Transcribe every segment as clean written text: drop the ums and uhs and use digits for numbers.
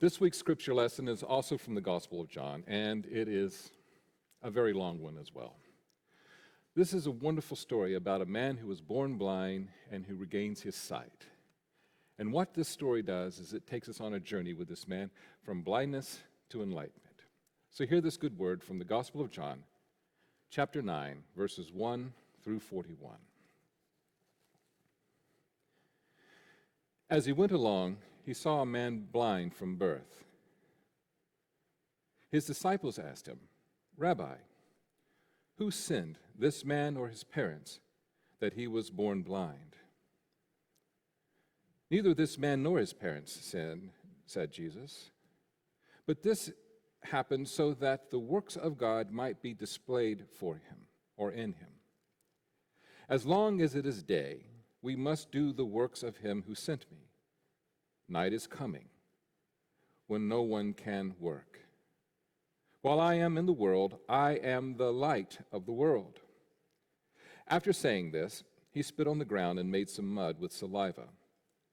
This week's scripture lesson is also from the Gospel of John, and it is a very long one as well. This is a wonderful story about a man who was born blind and who regains his sight. And what this story does is it takes us on a journey with this man from blindness to enlightenment. So hear this good word from the Gospel of John, chapter 9, verses 1 through 41. As he went along, he saw a man blind from birth. His disciples asked him, "Rabbi, who sinned, this man or his parents, that he was born blind?" "Neither this man nor his parents sinned," said Jesus. "But this happened so that the works of God might be displayed for him or in him. As long as it is day, we must do the works of him who sent me. Night is coming, when no one can work. While I am in the world, I am the light of the world." After saying this, he spit on the ground and made some mud with saliva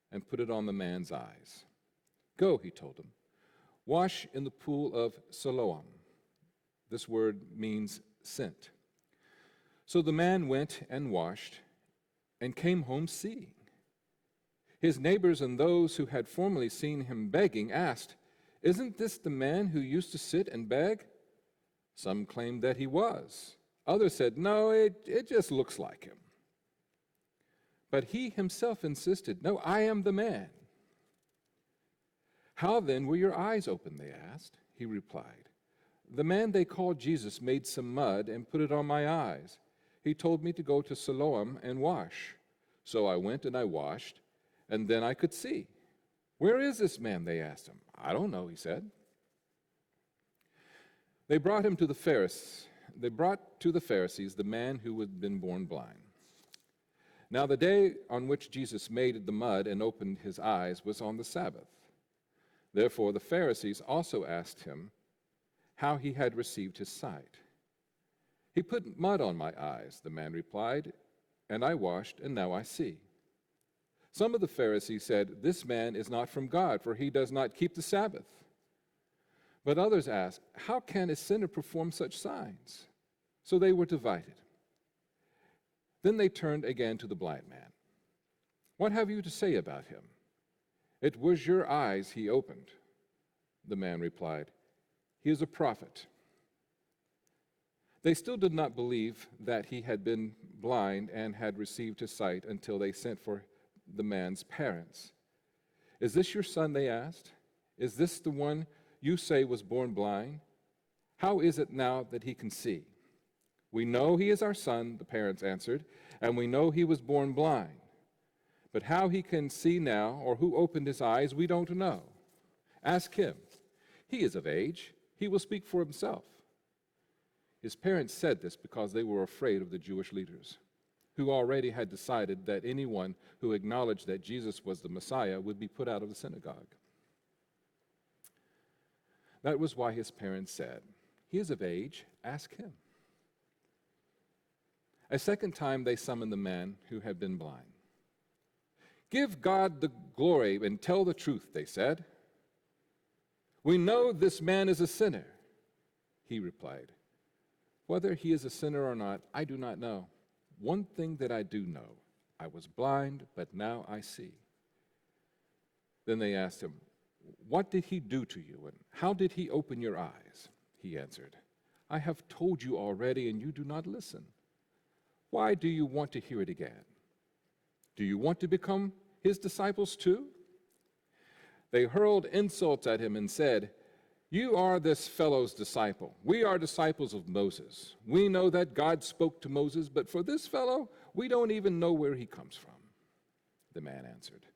and put it on the man's eyes. "Go," he told him, "wash in the pool of Siloam." This word means sent. So the man went and washed and came home seeing. His neighbors and those who had formerly seen him begging asked, "Isn't this the man who used to sit and beg?" Some claimed that he was. Others said, "No, it just looks like him." But he himself insisted, "No, I am the man." "How then were your eyes opened?" they asked. He replied, "The man they called Jesus made some mud and put it on my eyes. He told me to go to Siloam and wash. So I went and I washed, and then I could see." "Where is this man?" they asked him. "I don't know," he said. They brought to the Pharisees the man who had been born blind. Now the day on which Jesus made the mud and opened his eyes was on the Sabbath. Therefore the Pharisees also asked him how he had received his sight. "He put mud on my eyes," the man replied, "and I washed, and now I see." Some of the Pharisees said, "This man is not from God, for he does not keep the Sabbath." But others asked, "How can a sinner perform such signs?" So they were divided. Then they turned again to the blind man. "What have you to say about him? It was your eyes he opened." The man replied, "He is a prophet." They still did not believe that he had been blind and had received his sight until they sent for the man's parents. "Is this your son?" they asked. "Is this the one you say was born blind? How is it now that he can see?" "We know he is our son," the parents answered, "and we know he was born blind. But how he can see now, or who opened his eyes, we don't know. Ask him. He is of age. He will speak for himself." His parents said this because they were afraid of the Jewish leaders, who already had decided that anyone who acknowledged that Jesus was the Messiah would be put out of the synagogue. That was why his parents said, "He is of age, ask him." A second time they summoned the man who had been blind. "Give God the glory and tell the truth," they said. "We know this man is a sinner." He replied, "Whether he is a sinner or not, I do not know. One thing that I do know, I was blind, but now I see." Then they asked him, "What did he do to you, and how did he open your eyes?" He answered, "I have told you already, and you do not listen. Why do you want to hear it again? Do you want to become his disciples too?" They hurled insults at him and said, "You are this fellow's disciple. We are disciples of Moses. We know that God spoke to Moses, but for this fellow, we don't even know where he comes from." The man answered,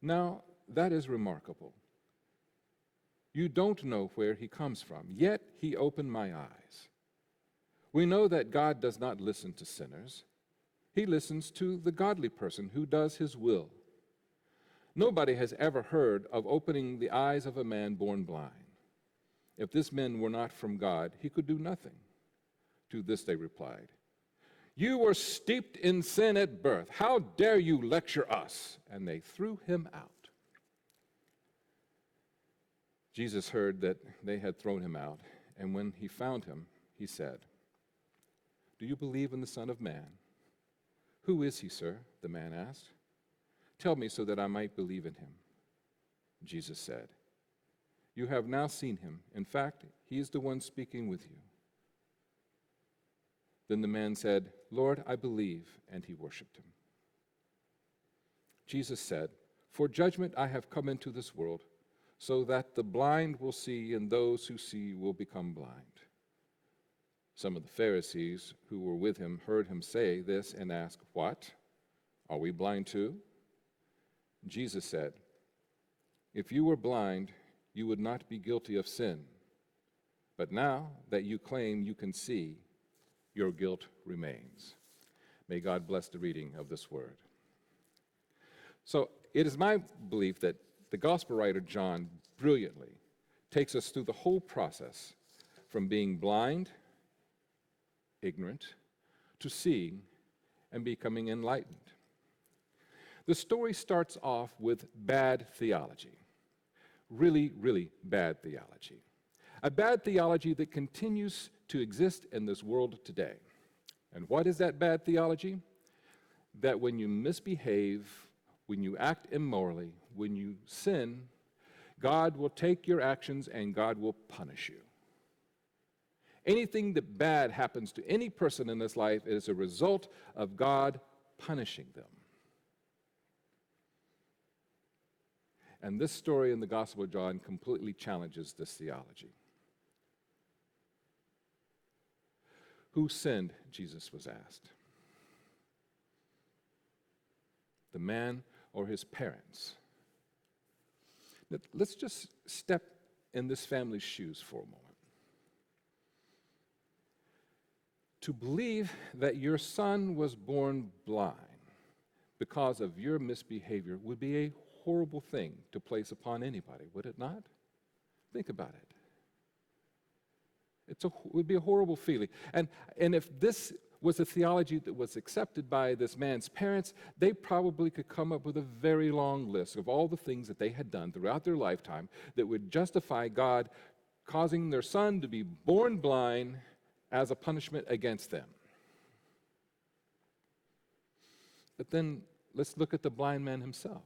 "Now that is remarkable. You don't know where he comes from, yet he opened my eyes. We know that God does not listen to sinners. He listens to the godly person who does his will. Nobody has ever heard of opening the eyes of a man born blind. If this man were not from God, he could do nothing." To this they replied, "You were steeped in sin at birth. How dare you lecture us?" And they threw him out. Jesus heard that they had thrown him out, and when he found him, he said, "Do you believe in the Son of Man?" "Who is he, sir?" the man asked. "Tell me so that I might believe in him." Jesus said, "You have now seen him. In fact, he is the one speaking with you." Then the man said, "Lord, I believe," and he worshiped him. Jesus said, "For judgment I have come into this world, so that the blind will see, and those who see will become blind." Some of the Pharisees who were with him heard him say this and asked, "What? Are we blind too?" Jesus said, "If you were blind, you would not be guilty of sin. But now that you claim you can see, your guilt remains." May God bless the reading of this word. So it is my belief that the gospel writer John brilliantly takes us through the whole process from being blind, ignorant, to seeing and becoming enlightened. The story starts off with bad theology, really, really bad theology. A bad theology that continues to exist in this world today. And what is that bad theology? That when you misbehave, when you act immorally, when you sin, God will take your actions and God will punish you. Anything that bad happens to any person in this life is a result of God punishing them. And this story in the Gospel of John completely challenges this theology. Who sinned, Jesus was asked? The man or his parents? Let's just step in this family's shoes for a moment. To believe that your son was born blind because of your misbehavior would be a horrible thing to place upon anybody, would it not? Think about it. It would be a horrible feeling. And if this was a theology that was accepted by this man's parents, they probably could come up with a very long list of all the things that they had done throughout their lifetime that would justify God causing their son to be born blind as a punishment against them. But then let's look at the blind man himself.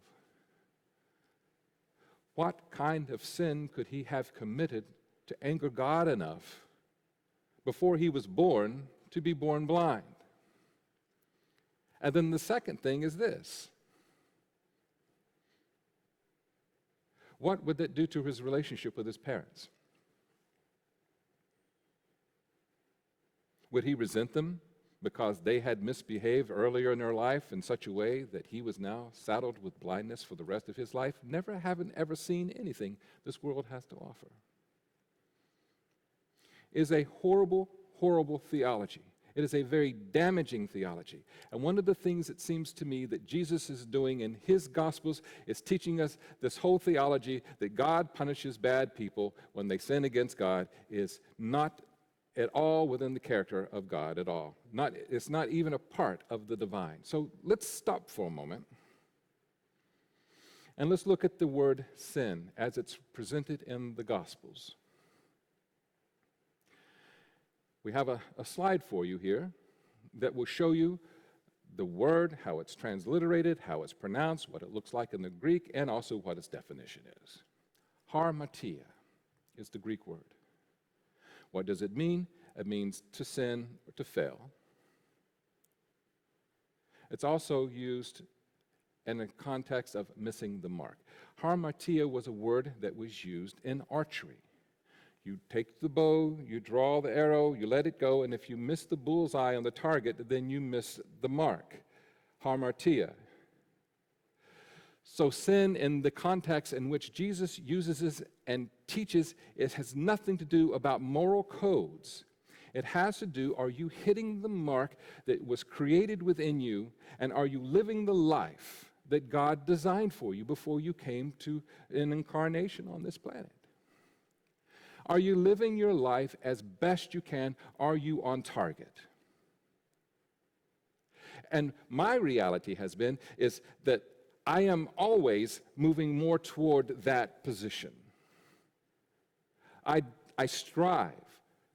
What kind of sin could he have committed to anger God enough before he was born to be born blind? And then the second thing is this. What would that do to his relationship with his parents? Would he resent them because they had misbehaved earlier in their life in such a way that he was now saddled with blindness for the rest of his life, never having ever seen anything this world has to offer? It is a horrible, horrible theology. It is a very damaging theology. And one of the things it seems to me that Jesus is doing in his Gospels is teaching us this whole theology that God punishes bad people when they sin against God is not at all within the character of God at all. It's not even a part of the divine. So let's stop for a moment and let's look at the word sin as it's presented in the Gospels. We have a slide for you here that will show you the word, how it's transliterated, how it's pronounced, what it looks like in the Greek, and also what its definition is. Harmatia is the Greek word. What does it mean? It means to sin or to fail. It's also used in the context of missing the mark. Harmatia was a word that was used in archery. You take the bow, you draw the arrow, you let it go, and if you miss the bullseye on the target, then you miss the mark. Harmatia. So sin, in the context in which Jesus uses this and teaches, it has nothing to do about moral codes. It has to do, are you hitting the mark that was created within you, and are you living the life that God designed for you before you came to an incarnation on this planet? Are you living your life as best you can? Are you on target? And my reality has been is that I am always moving more toward that position. I strive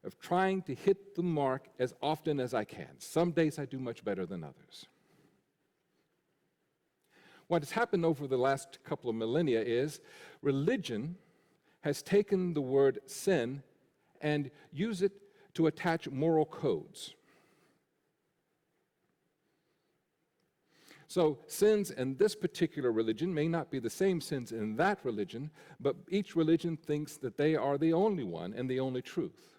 of trying to hit the mark as often as I can. Some days I do much better than others. What has happened over the last couple of millennia is religion has taken the word sin and used it to attach moral codes. So sins in this particular religion may not be the same sins in that religion, but each religion thinks that they are the only one and the only truth.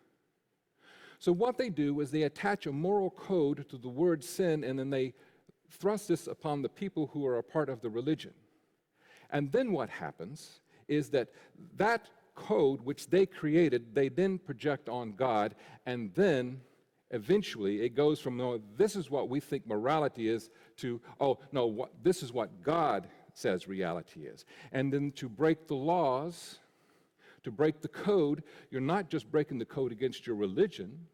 So what they do is they attach a moral code to the word sin, and then they thrust this upon the people who are a part of the religion. And then what happens is that that code which they created, they then project on God, and then eventually it goes from, no, this is what we think morality is, to, oh, no, this is what God says reality is. And then to break the laws, to break the code, you're not just breaking the code against your religion,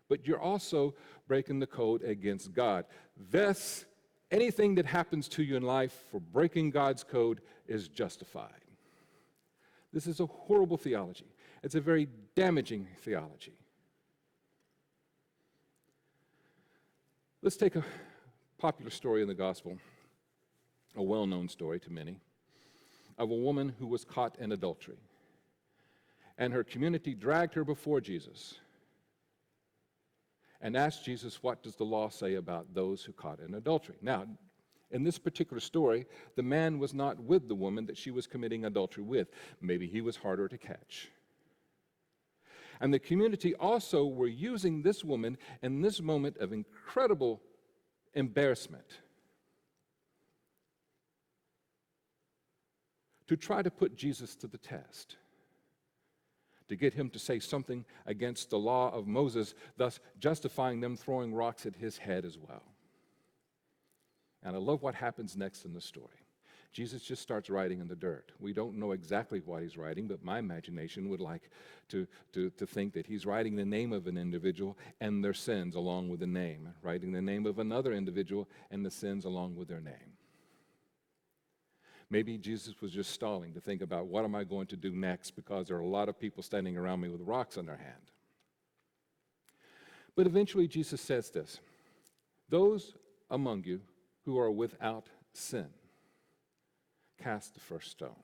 but you're also breaking the code against God. Thus, anything that happens to you in life for breaking God's code is justified. This is a horrible theology. It's a very damaging theology. Let's take a popular story in the gospel, a well-known story to many, of a woman who was caught in adultery. And her community dragged her before Jesus and asked Jesus, what does the law say about those who caught in adultery? Now, in this particular story, the man was not with the woman that she was committing adultery with. Maybe he was harder to catch. And the community also were using this woman in this moment of incredible embarrassment to try to put Jesus to the test, to get him to say something against the law of Moses, thus justifying them throwing rocks at his head as well. And I love what happens next in the story. Jesus just starts writing in the dirt. We don't know exactly what he's writing, but my imagination would like to think that he's writing the name of an individual and their sins along with the name, writing the name of another individual and the sins along with their name. Maybe Jesus was just stalling to think about, what am I going to do next, because there are a lot of people standing around me with rocks in their hand. But eventually Jesus says this, those among you who are without sin, cast the first stone.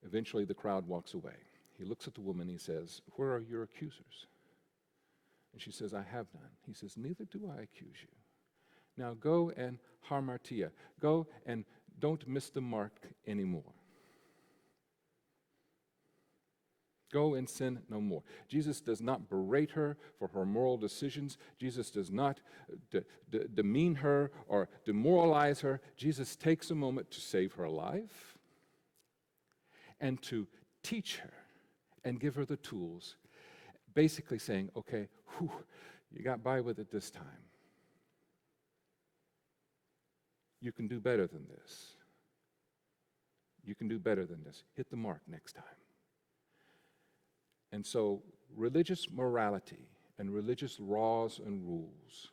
Eventually the crowd walks away. He looks at the woman, he says, where are your accusers? And she says, I have none. He says, neither do I accuse you. Now go and hamartia. Go and don't miss the mark anymore. Go and sin no more. Jesus does not berate her for her moral decisions. Jesus does not demean her or demoralize her. Jesus takes a moment to save her life and to teach her and give her the tools, basically saying, okay, you got by with it this time. You can do better than this. You can do better than this. Hit the mark next time. And so religious morality and religious laws and rules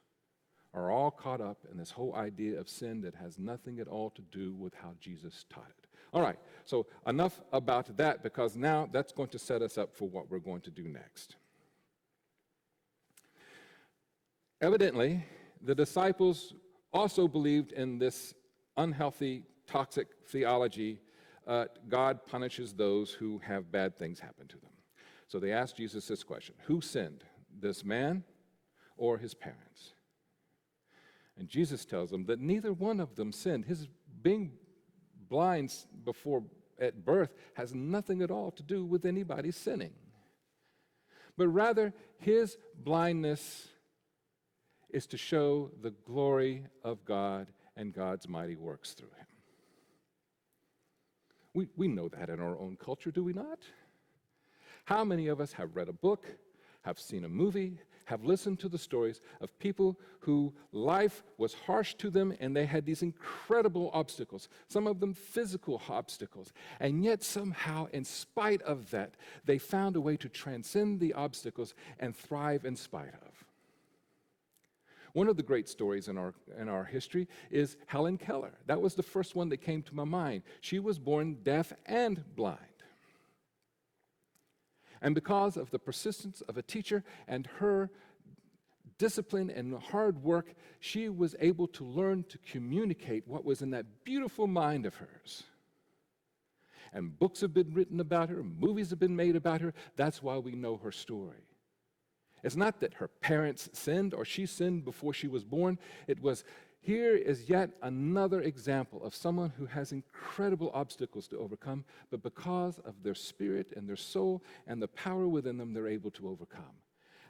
are all caught up in this whole idea of sin that has nothing at all to do with how Jesus taught it. All right, so enough about that, because now that's going to set us up for what we're going to do next. Evidently, the disciples also believed in this unhealthy, toxic theology. God punishes those who have bad things happen to them. So they asked Jesus this question, who sinned, this man or his parents? And Jesus tells them that neither one of them sinned. His being blind before at birth has nothing at all to do with anybody sinning. But rather, his blindness is to show the glory of God and God's mighty works through him. We know that in our own culture, do we not? How many of us have read a book, have seen a movie, have listened to the stories of people who life was harsh to them and they had these incredible obstacles, some of them physical obstacles, and yet somehow, in spite of that, they found a way to transcend the obstacles and thrive in spite of. One of the great stories in our history is Helen Keller. That was the first one that came to my mind. She was born deaf and blind. And because of the persistence of a teacher and her discipline and hard work, she was able to learn to communicate what was in that beautiful mind of hers. And books have been written about her, movies have been made about her. That's why we know her story. It's not that her parents sinned or she sinned before she was born. It was, here is yet another example of someone who has incredible obstacles to overcome, but because of their spirit and their soul and the power within them, they're able to overcome.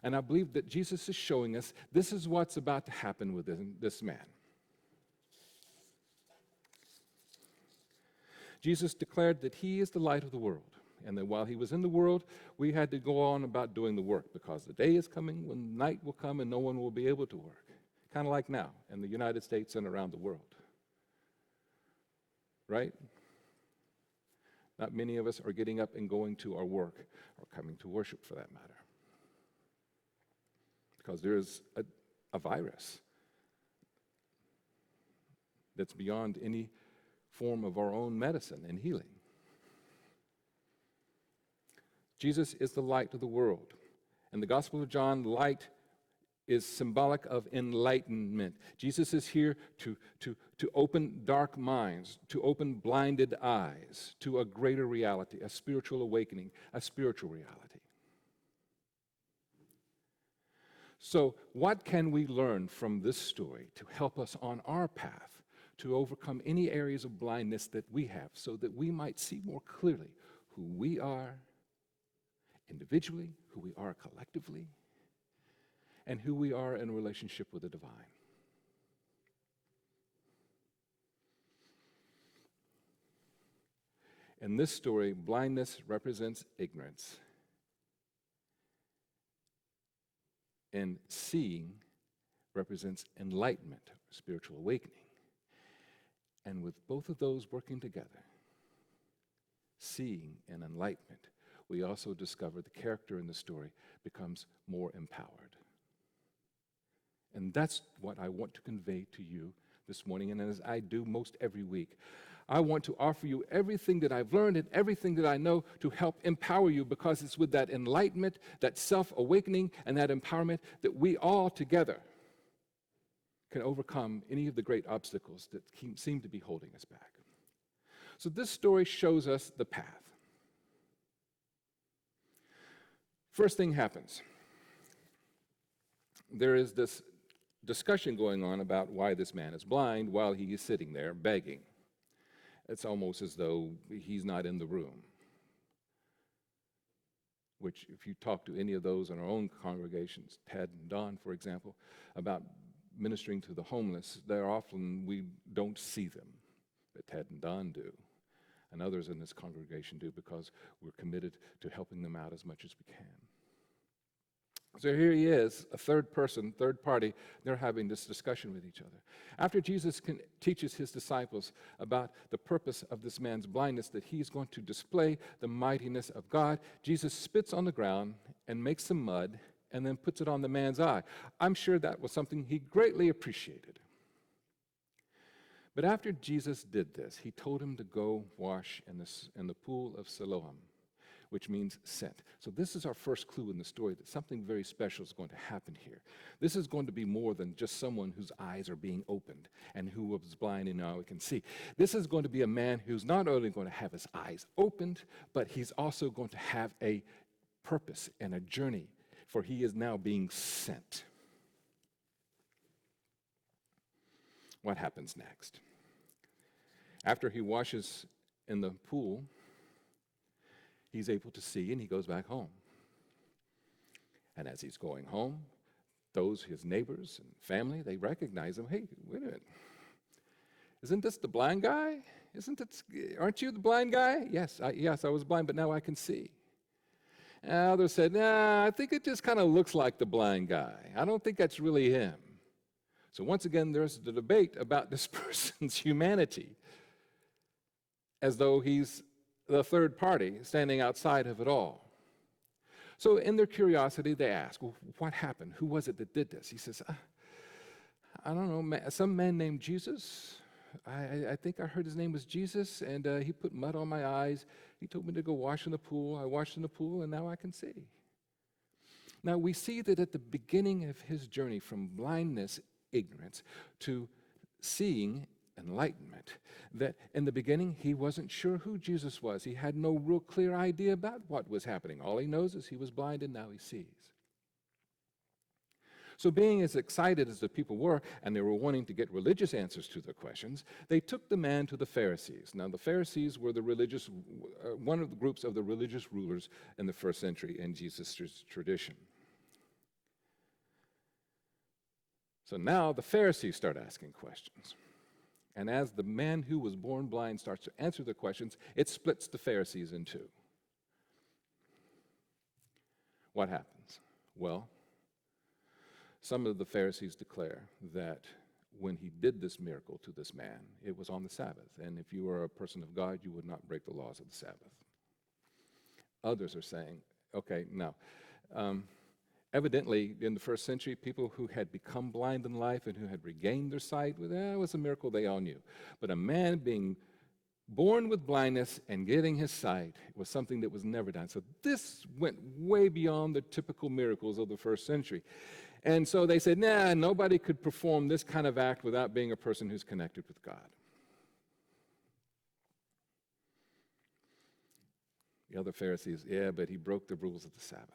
And I believe that Jesus is showing us this is what's about to happen with this man. Jesus declared that he is the light of the world, and that while he was in the world, we had to go on about doing the work, because the day is coming when night will come and no one will be able to work. Kind of like now in the United States and around the world. Right? Not many of us are getting up and going to our work or coming to worship for that matter. Because there is a virus that's beyond any form of our own medicine and healing. Jesus is the light of the world. In the Gospel of John, light is symbolic of enlightenment. Jesus is here to open dark minds, to open blinded eyes to a greater reality, a spiritual awakening, a spiritual reality. So, what can we learn from this story to help us on our path to overcome any areas of blindness that we have, so that we might see more clearly who we are individually, who we are collectively, and who we are in a relationship with the divine? In this story, blindness represents ignorance, and seeing represents enlightenment, spiritual awakening. And with both of those working together, seeing and enlightenment, we also discover the character in the story becomes more empowered. And that's what I want to convey to you this morning, and as I do most every week. I want to offer you everything that I've learned and everything that I know to help empower you, because it's with that enlightenment, that self-awakening, and that empowerment that we all together can overcome any of the great obstacles that seem to be holding us back. So this story shows us the path. First thing happens. There is this discussion going on about why this man is blind while he is sitting there begging. It's almost as though he's not in the room. Which, if you talk to any of those in our own congregations, Ted and Don, for example, about ministering to the homeless, we don't see them, but Ted and Don do. And others in this congregation do, because we're committed to helping them out as much as we can. So here he is, a third person, third party, they're having this discussion with each other. After Jesus teaches his disciples about the purpose of this man's blindness, that he's going to display the mightiness of God, Jesus spits on the ground and makes some mud and then puts it on the man's eye. I'm sure that was something he greatly appreciated. But after Jesus did this, he told him to go wash in the pool of Siloam, which means sent. So this is our first clue in the story that something very special is going to happen here. This is going to be more than just someone whose eyes are being opened and who was blind and now can see. This is going to be a man who's not only going to have his eyes opened, but he's also going to have a purpose and a journey, for he is now being sent. What happens next? After he washes in the pool, he's able to see, and he goes back home. And as he's going home, his neighbors and family, they recognize him. Hey, wait a minute. Isn't this the blind guy? Aren't you the blind guy? Yes, I was blind, but now I can see. And others said, I think it just kind of looks like the blind guy. I don't think that's really him. So once again, there's the debate about this person's humanity, as though he's the third party standing outside of it all. So in their curiosity, they ask, well, what happened? Who was it that did this? He says, I don't know, some man named Jesus. I think I heard his name was Jesus, and he put mud on my eyes. He told me to go wash in the pool. I washed in the pool, and now I can see. Now, we see that at the beginning of his journey from blindness, ignorance, to seeing, enlightenment, that in the beginning he wasn't sure who Jesus was. He had no real clear idea about what was happening. All he knows is he was blind and now he sees. So being as excited as the people were, and they were wanting to get religious answers to their questions, they took the man to the Pharisees. Now the Pharisees were one of the groups of the religious rulers in the first century in Jesus' tradition. So now the Pharisees start asking questions. And as the man who was born blind starts to answer the questions, it splits the Pharisees in two. What happens? Well, some of the Pharisees declare that when he did this miracle to this man, it was on the Sabbath. And if you were a person of God, you would not break the laws of the Sabbath. Others are saying, okay, now, evidently, in the first century, people who had become blind in life and who had regained their sight, well, that was a miracle they all knew. But a man being born with blindness and getting his sight was something that was never done. So this went way beyond the typical miracles of the first century. And so they said, nah, nobody could perform this kind of act without being a person who's connected with God. The other Pharisees, yeah, but he broke the rules of the Sabbath.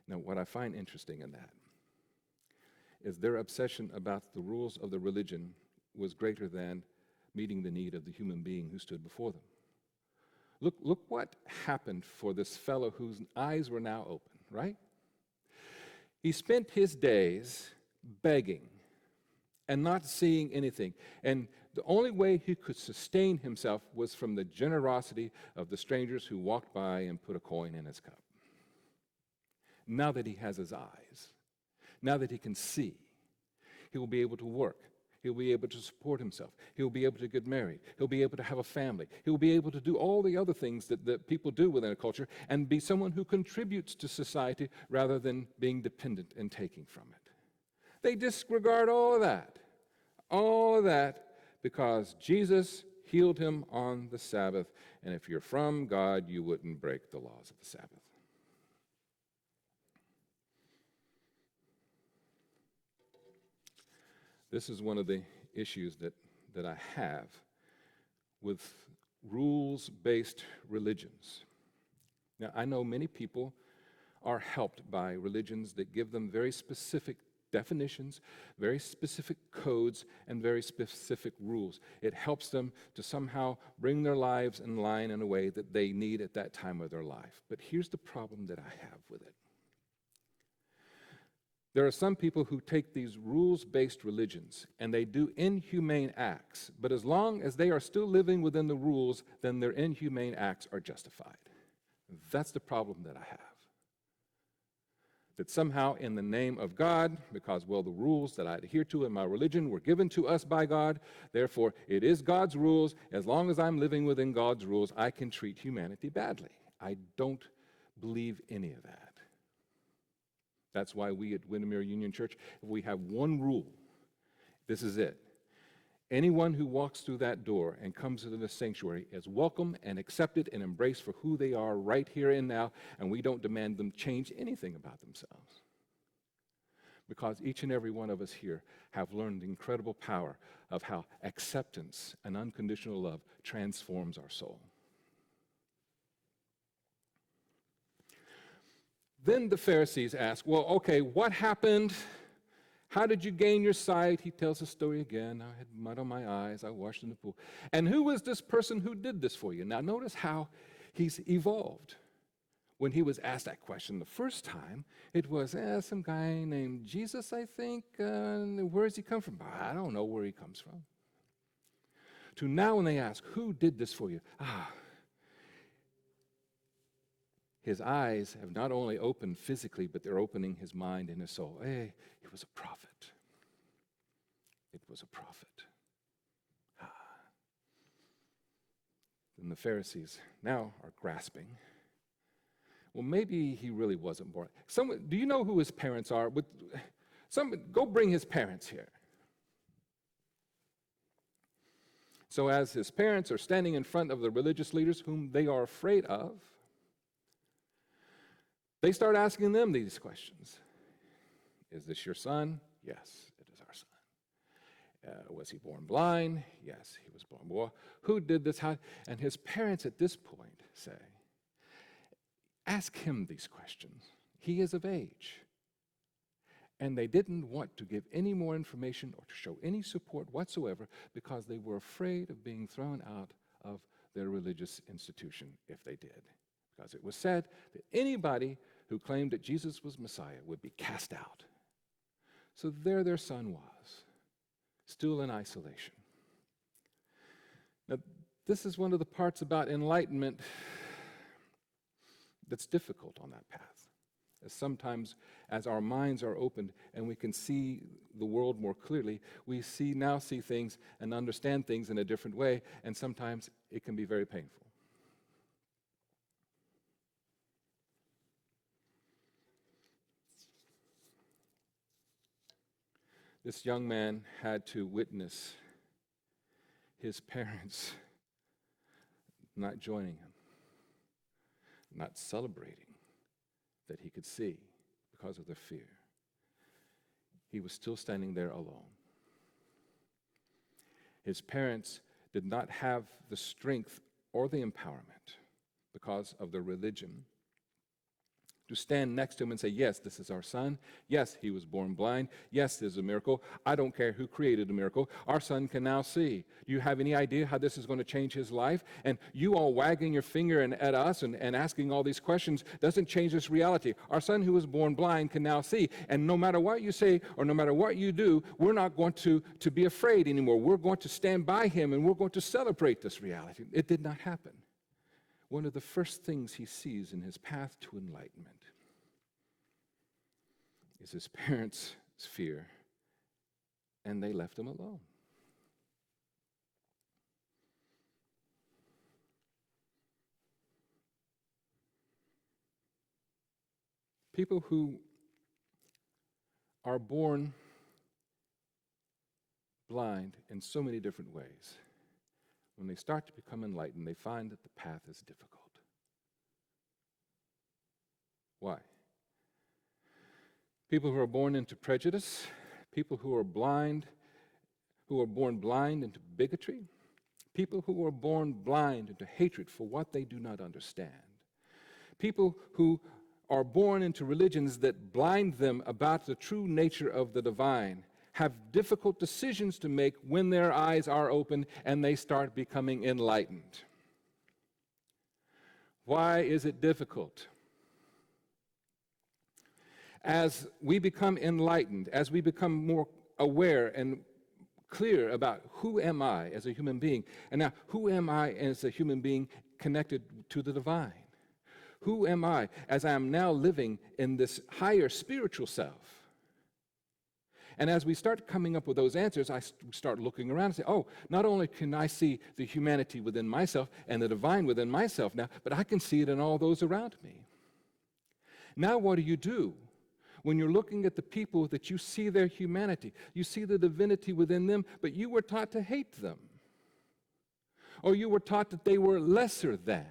Now, what I find interesting in that is their obsession about the rules of the religion was greater than meeting the need of the human being who stood before them. Look what happened for this fellow whose eyes were now open, right? He spent his days begging and not seeing anything. And the only way he could sustain himself was from the generosity of the strangers who walked by and put a coin in his cup. Now that he has his eyes, now that he can see, he will be able to work. He'll be able to support himself. He'll be able to get married. He'll be able to have a family. He'll be able to do all the other things that people do within a culture and be someone who contributes to society rather than being dependent and taking from it. They disregard all of that because Jesus healed him on the Sabbath, and if you're from God, you wouldn't break the laws of the Sabbath. This is one of the issues that I have with rules-based religions. Now, I know many people are helped by religions that give them very specific definitions, very specific codes, and very specific rules. It helps them to somehow bring their lives in line in a way that they need at that time of their life. But here's the problem that I have with it. There are some people who take these rules-based religions and they do inhumane acts, but as long as they are still living within the rules, then their inhumane acts are justified. That's the problem that I have. That somehow in the name of God, because, well, the rules that I adhere to in my religion were given to us by God, therefore it is God's rules. As long as I'm living within God's rules, I can treat humanity badly. I don't believe any of that. That's why we at Windermere Union Church, we have one rule. This is it. Anyone who walks through that door and comes into the sanctuary is welcome and accepted and embraced for who they are right here and now, and we don't demand them change anything about themselves. Because each and every one of us here have learned the incredible power of how acceptance and unconditional love transforms our soul. Then the Pharisees ask, well, okay, what happened? How did you gain your sight? He tells the story again. I had mud on my eyes. I washed in the pool. And who was this person who did this for you? Now notice how he's evolved. When he was asked that question the first time, it was some guy named Jesus, I think. Where does he come from? I don't know where he comes from. To now when they ask, who did this for you? His eyes have not only opened physically, but they're opening his mind and his soul. Hey, he was a prophet. It was a prophet. Then the Pharisees now are grasping. Well, maybe he really wasn't born. Do you know who his parents are? Go bring his parents here. So as his parents are standing in front of the religious leaders whom they are afraid of, they start asking them these questions. Is this your son? Yes, it is our son. Was he born blind? Yes, he was born blind. Who did this? How? And his parents at this point say, ask him these questions. He is of age. And they didn't want to give any more information or to show any support whatsoever because they were afraid of being thrown out of their religious institution if they did. Because it was said that anybody who claimed that Jesus was Messiah would be cast out. So there their son was, still in isolation. Now, this is one of the parts about enlightenment that's difficult on that path. As sometimes as our minds are opened and we can see the world more clearly, we now see things and understand things in a different way, and sometimes it can be very painful. This young man had to witness his parents not joining him, not celebrating that he could see because of their fear. He was still standing there alone. His parents did not have the strength or the empowerment because of their religion to stand next to him and say, yes, this is our son. Yes, he was born blind. Yes, there's a miracle. I don't care who created the miracle. Our son can now see. Do you have any idea how this is going to change his life? And you all wagging your finger at us and asking all these questions doesn't change this reality. Our son who was born blind can now see. And no matter what you say or no matter what you do, we're not going to be afraid anymore. We're going to stand by him and we're going to celebrate this reality. It did not happen. One of the first things he sees in his path to enlightenment is his parents' fear, and they left him alone. People who are born blind in so many different ways, when they start to become enlightened, they find that the path is difficult. Why? People who are born into prejudice, people who are blind, who are born blind into bigotry, people who are born blind into hatred for what they do not understand, people who are born into religions that blind them about the true nature of the divine, have difficult decisions to make when their eyes are open and they start becoming enlightened. Why is it difficult? As we become enlightened, as we become more aware and clear about who am I as a human being, and now who am I as a human being connected to the divine? Who am I as I am now living in this higher spiritual self? And as we start coming up with those answers, I start looking around and say, oh, not only can I see the humanity within myself and the divine within myself now, but I can see it in all those around me. Now what do? When you're looking at the people that you see their humanity, you see the divinity within them, but you were taught to hate them. Or you were taught that they were lesser than.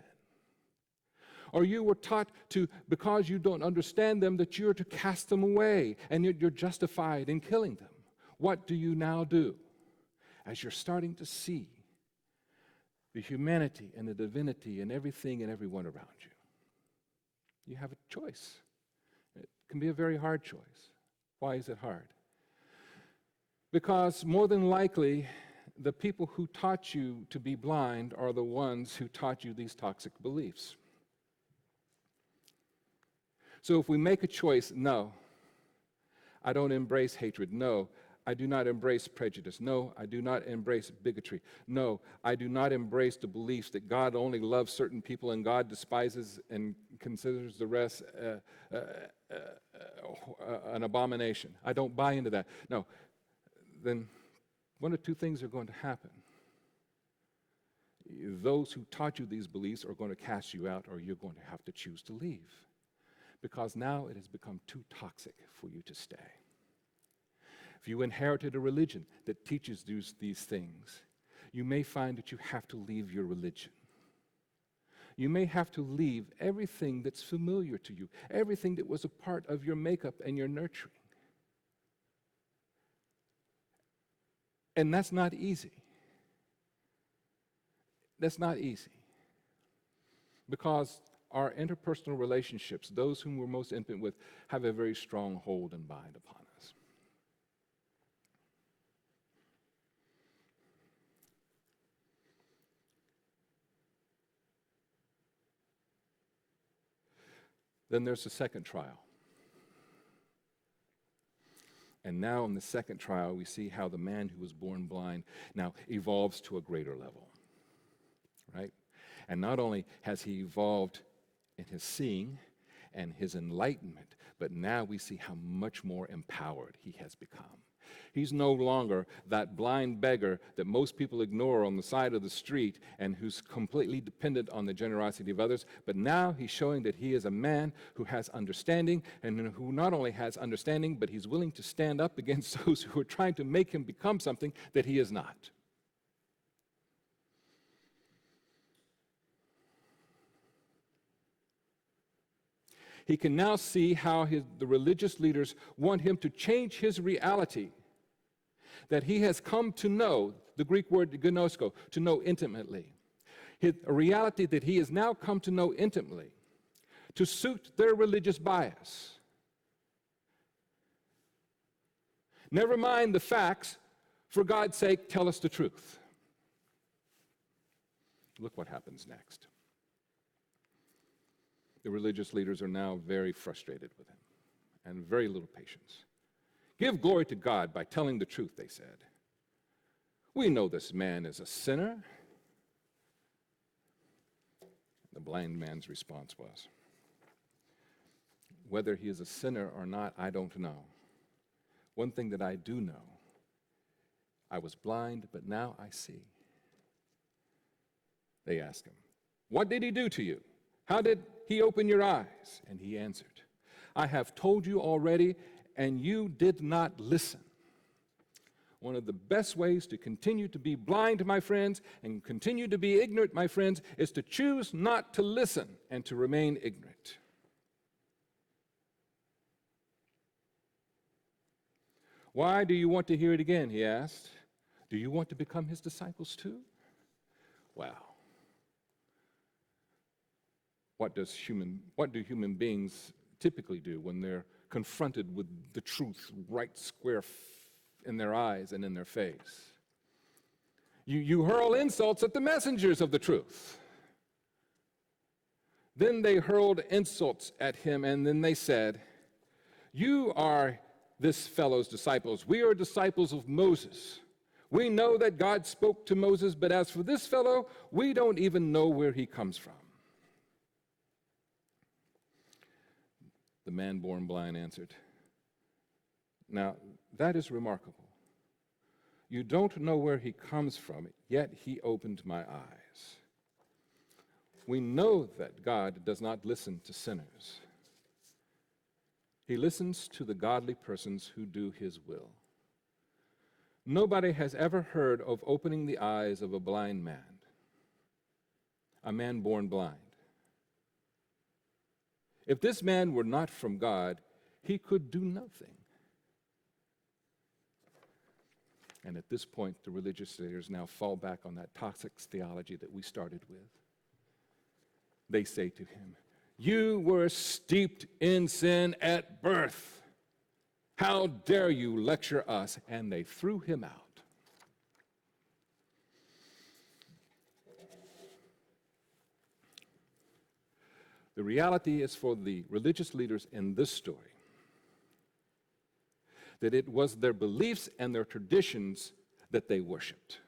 Or you were taught to, because you don't understand them, that you're to cast them away and you're justified in killing them. What do you now do? As you're starting to see the humanity and the divinity and everything and everyone around you, you have a choice. It can be a very hard choice. Why is it hard? Because more than likely, the people who taught you to be blind are the ones who taught you these toxic beliefs. So if we make a choice, no, I don't embrace hatred. No, I do not embrace prejudice. No, I do not embrace bigotry. No, I do not embrace the beliefs that God only loves certain people and God despises and considers the rest an abomination. I don't buy into that. No, then one of two things are going to happen. Those who taught you these beliefs are going to cast you out, or you're going to have to choose to leave. Because now it has become too toxic for you to stay. if you inherited a religion that teaches these things, you may find that you have to leave your religion. You may have to leave everything that's familiar to you, everything that was a part of your makeup and your nurturing. And that's not easy. That's not easy. Because our interpersonal relationships, those whom we're most intimate with, have a very strong hold and bind upon us. Then there's the second trial. And now in the second trial, we see how the man who was born blind now evolves to a greater level, right? And not only has he evolved in his seeing and his enlightenment, but now we see how much more empowered he has become. He's no longer that blind beggar that most people ignore on the side of the street and who's completely dependent on the generosity of others, but now he's showing that he is a man who has understanding, and who not only has understanding, but he's willing to stand up against those who are trying to make him become something that he is not. He can now see how the religious leaders want him to change his reality that he has come to know, the Greek word gnosko, to know intimately. A reality that he has now come to know intimately to suit their religious bias. Never mind the facts, for God's sake, tell us the truth. Look what happens next. The religious leaders are now very frustrated with him and very little patience. Give glory to God by telling the truth, they said. We know this man is a sinner. The blind man's response was, whether he is a sinner or not, I don't know. One thing that I do know, I was blind, but now I see. They asked him, what did he do to you? How did he open your eyes? And he answered, I have told you already, and you did not listen. One of the best ways to continue to be blind, my friends, and continue to be ignorant, my friends, is to choose not to listen and to remain ignorant. Why do you want to hear it again? He asked. Do you want to become his disciples too? Wow. What do human beings typically do when they're confronted with the truth right square in their eyes and in their face? You hurl insults at the messengers of the truth. Then they hurled insults at him, and then they said, you are this fellow's disciples. We are disciples of Moses. We know that God spoke to Moses, but as for this fellow, we don't even know where he comes from. The man born blind answered, now that is remarkable. You don't know where he comes from, yet he opened my eyes. We know that God does not listen to sinners. He listens to the godly persons who do his will. Nobody has ever heard of opening the eyes of a blind man, a man born blind. If this man were not from God, he could do nothing. And at this point, the religious leaders now fall back on that toxic theology that we started with. They say to him, you were steeped in sin at birth. How dare you lecture us? And they threw him out. The reality is for the religious leaders in this story that it was their beliefs and their traditions that they worshiped.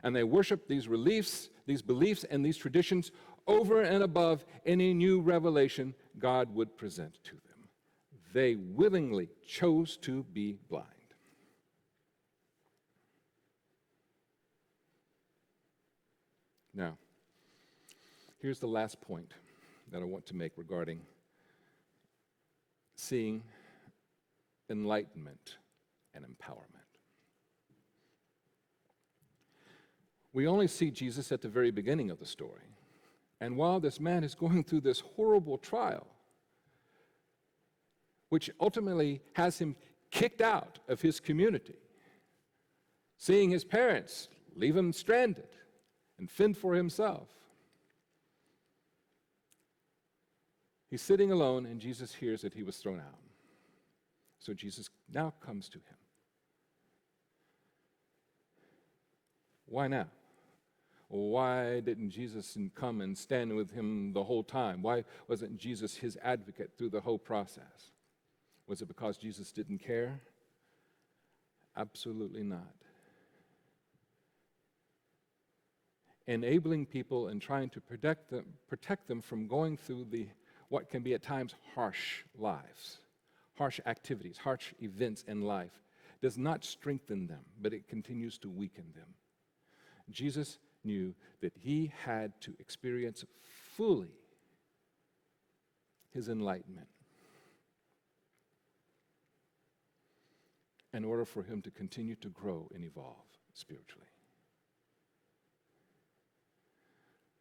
And they worshiped these beliefs and these traditions over and above any new revelation God would present to them. They willingly chose to be blind. Now, here's the last point that I want to make regarding seeing enlightenment and empowerment. We only see Jesus at the very beginning of the story. And while this man is going through this horrible trial, which ultimately has him kicked out of his community, seeing his parents leave him stranded and fend for himself, he's sitting alone, and Jesus hears that he was thrown out. So Jesus now comes to him. Why now? Why didn't Jesus come and stand with him the whole time? Why wasn't Jesus his advocate through the whole process? Was it because Jesus didn't care? Absolutely not. Enabling people and trying to protect them from going through what can be at times harsh lives, harsh activities, harsh events in life, does not strengthen them, but it continues to weaken them. Jesus knew that he had to experience fully his enlightenment in order for him to continue to grow and evolve spiritually.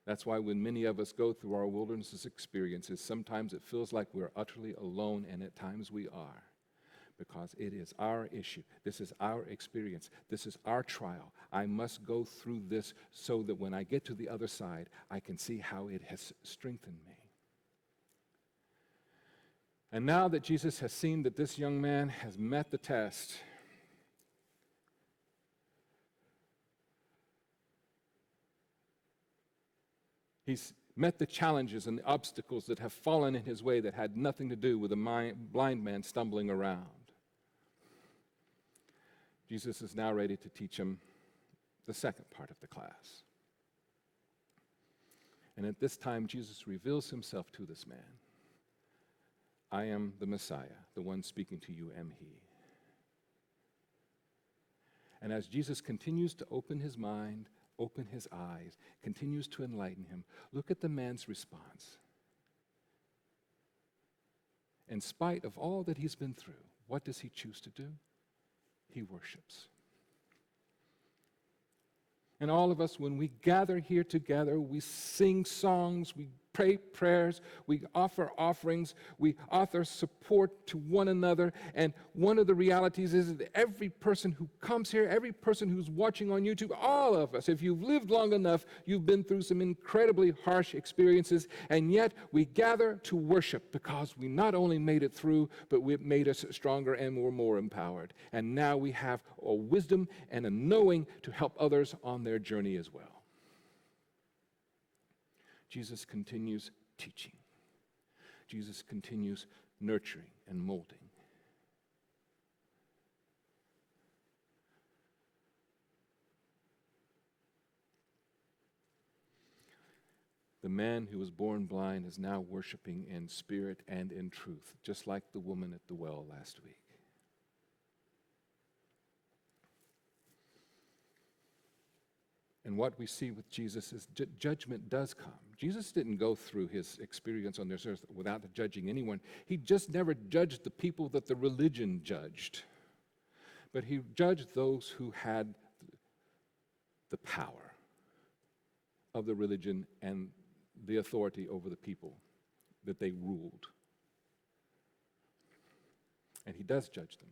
That's why when many of us go through our wilderness experiences, sometimes it feels like we're utterly alone, and at times we are, because it is our issue. This is our experience. This is our trial. I must go through this so that when I get to the other side, I can see how it has strengthened me. And now that Jesus has seen that this young man has met the test, he's met the challenges and the obstacles that have fallen in his way that had nothing to do with a blind man stumbling around. Jesus is now ready to teach him the second part of the class. And at this time, Jesus reveals himself to this man. I am the Messiah, the one speaking to you am he. And as Jesus continues to open his mind, open his eyes, continues to enlighten him, look at the man's response. In spite of all that he's been through, what does he choose to do? He worships. And all of us, when we gather here together, we sing songs, we pray prayers, we offer offerings, we offer support to one another. And one of the realities is that every person who comes here, every person who's watching on YouTube, all of us, if you've lived long enough, you've been through some incredibly harsh experiences, and yet we gather to worship because we not only made it through, but it made us stronger and we're more empowered. And now we have a wisdom and a knowing to help others on their journey as well. Jesus continues teaching. Jesus continues nurturing and molding. The man who was born blind is now worshiping in spirit and in truth, just like the woman at the well last week. And what we see with Jesus is judgment does come. Jesus didn't go through his experience on this earth without judging anyone. He just never judged the people that the religion judged. But he judged those who had the power of the religion and the authority over the people that they ruled. And he does judge them.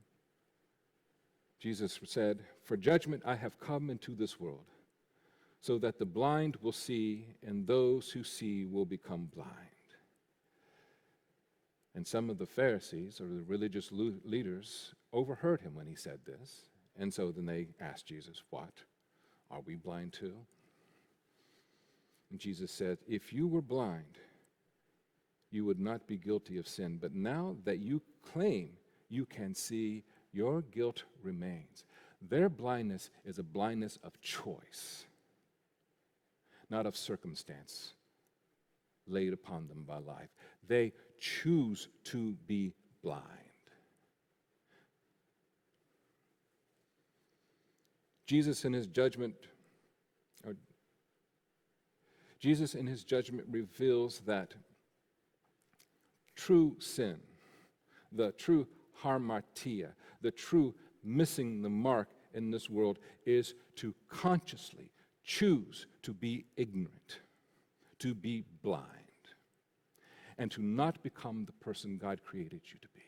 Jesus said, "For judgment I have come into this world, so that the blind will see, and those who see will become blind." And some of the Pharisees, or the religious leaders, overheard him when he said this. And so then they asked Jesus, "What? Are we blind too?" And Jesus said, "If you were blind, you would not be guilty of sin. But now that you claim you can see, your guilt remains." Their blindness is a blindness of choice, not of circumstance laid upon them by life. They choose to be blind. Jesus in his judgment reveals that true sin, the true hamartia, the true missing the mark in this world, is to consciously choose to be ignorant, to be blind, and to not become the person God created you to be.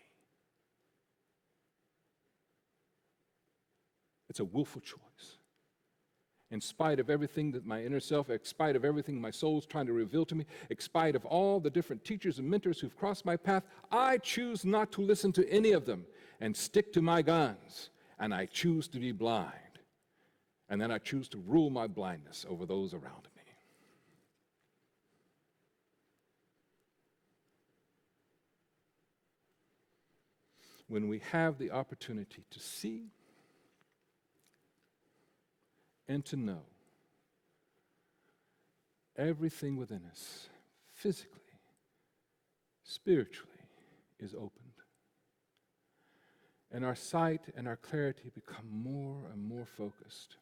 It's a willful choice. In spite of everything that my inner self, in spite of everything my soul's trying to reveal to me, in spite of all the different teachers and mentors who've crossed my path, I choose not to listen to any of them and stick to my guns, and I choose to be blind. And then I choose to rule my blindness over those around me. When we have the opportunity to see and to know, everything within us, physically, spiritually, is opened. And our sight and our clarity become more and more focused.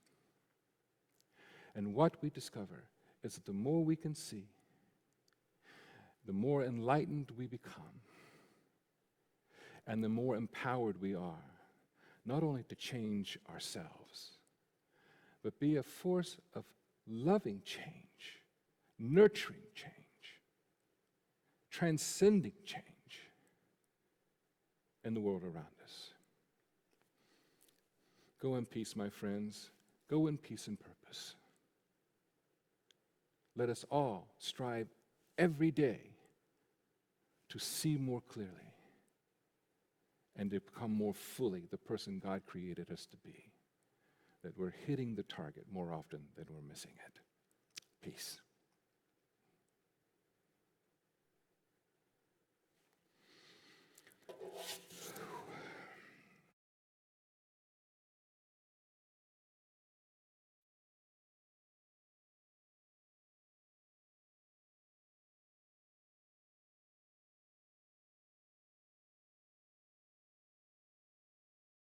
And what we discover is that the more we can see, the more enlightened we become, and the more empowered we are, not only to change ourselves, but be a force of loving change, nurturing change, transcending change in the world around us. Go in peace, my friends. Go in peace and purpose. Let us all strive every day to see more clearly and to become more fully the person God created us to be, that we're hitting the target more often than we're missing it. Peace.